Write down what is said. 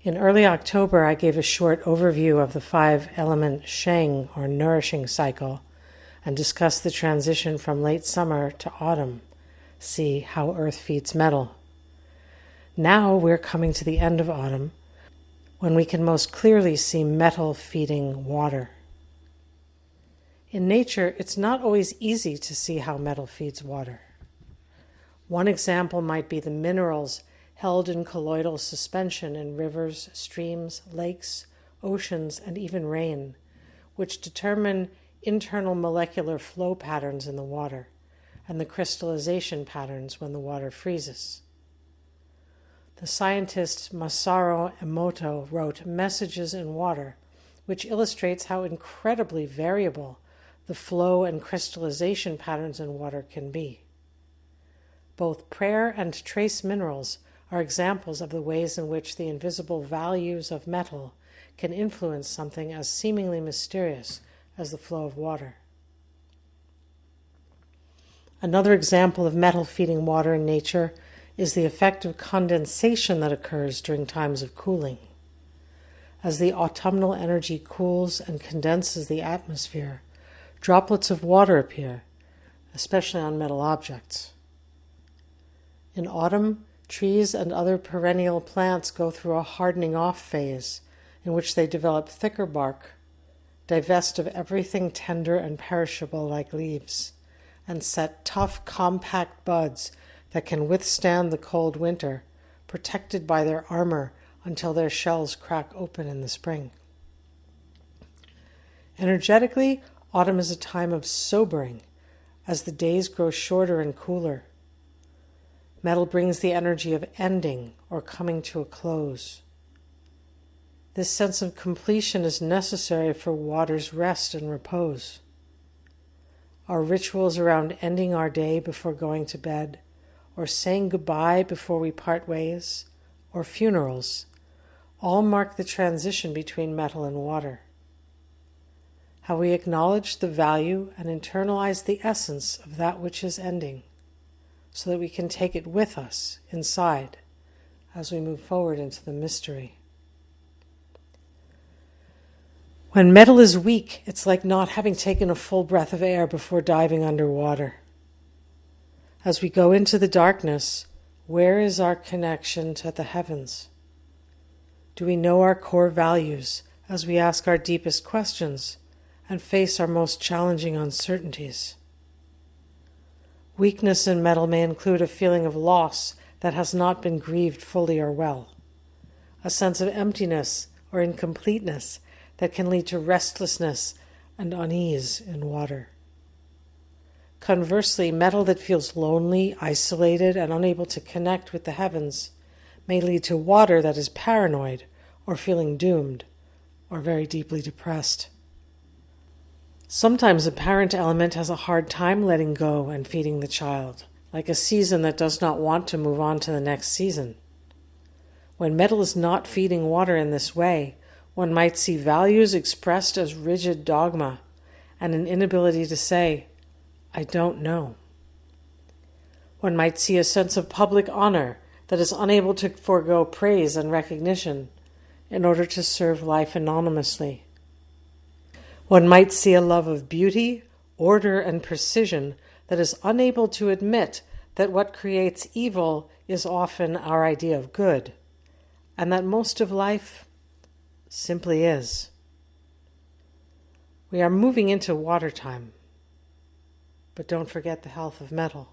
In early October, I gave a short overview of the 5-element sheng, or nourishing cycle, and discussed the transition from late summer to autumn. See how Earth feeds metal. Now we're coming to the end of autumn, when we can most clearly see metal feeding water. In nature, it's not always easy to see how metal feeds water. One example might be the minerals held in colloidal suspension in rivers, streams, lakes, oceans, and even rain, which determine internal molecular flow patterns in the water and the crystallization patterns when the water freezes. The scientist Masaru Emoto wrote Messages in Water, which illustrates how incredibly variable the flow and crystallization patterns in water can be. Both prayer and trace minerals are examples of the ways in which the invisible values of metal can influence something as seemingly mysterious as the flow of water. Another example of metal feeding water in nature is the effect of condensation that occurs during times of cooling. As the autumnal energy cools and condenses the atmosphere, droplets of water appear, especially on metal objects. In autumn, trees and other perennial plants go through a hardening off phase in which they develop thicker bark, divest of everything tender and perishable like leaves, and set tough, compact buds that can withstand the cold winter, protected by their armor until their shells crack open in the spring. Energetically, autumn is a time of sobering, as the days grow shorter and cooler. Metal brings the energy of ending or coming to a close. This sense of completion is necessary for water's rest and repose. Our rituals around ending our day before going to bed, or saying goodbye before we part ways, or funerals, all mark the transition between metal and water. How we acknowledge the value and internalize the essence of that which is ending, so that we can take it with us inside as we move forward into the mystery. When metal is weak, it's like not having taken a full breath of air before diving underwater. As we go into the darkness, where is our connection to the heavens? Do we know our core values as we ask our deepest questions and face our most challenging uncertainties? Weakness in metal may include a feeling of loss that has not been grieved fully or well, a sense of emptiness or incompleteness that can lead to restlessness and unease in water. Conversely, metal that feels lonely, isolated, and unable to connect with the heavens may lead to water that is paranoid or feeling doomed or very deeply depressed. Sometimes a parent element has a hard time letting go and feeding the child, like a season that does not want to move on to the next season. When metal is not feeding water in this way, one might see values expressed as rigid dogma and an inability to say, I don't know. One might see a sense of public honor that is unable to forego praise and recognition in order to serve life anonymously. One might see a love of beauty, order, and precision that is unable to admit that what creates evil is often our idea of good, and that most of life simply is. We are moving into water time, but don't forget the health of metal.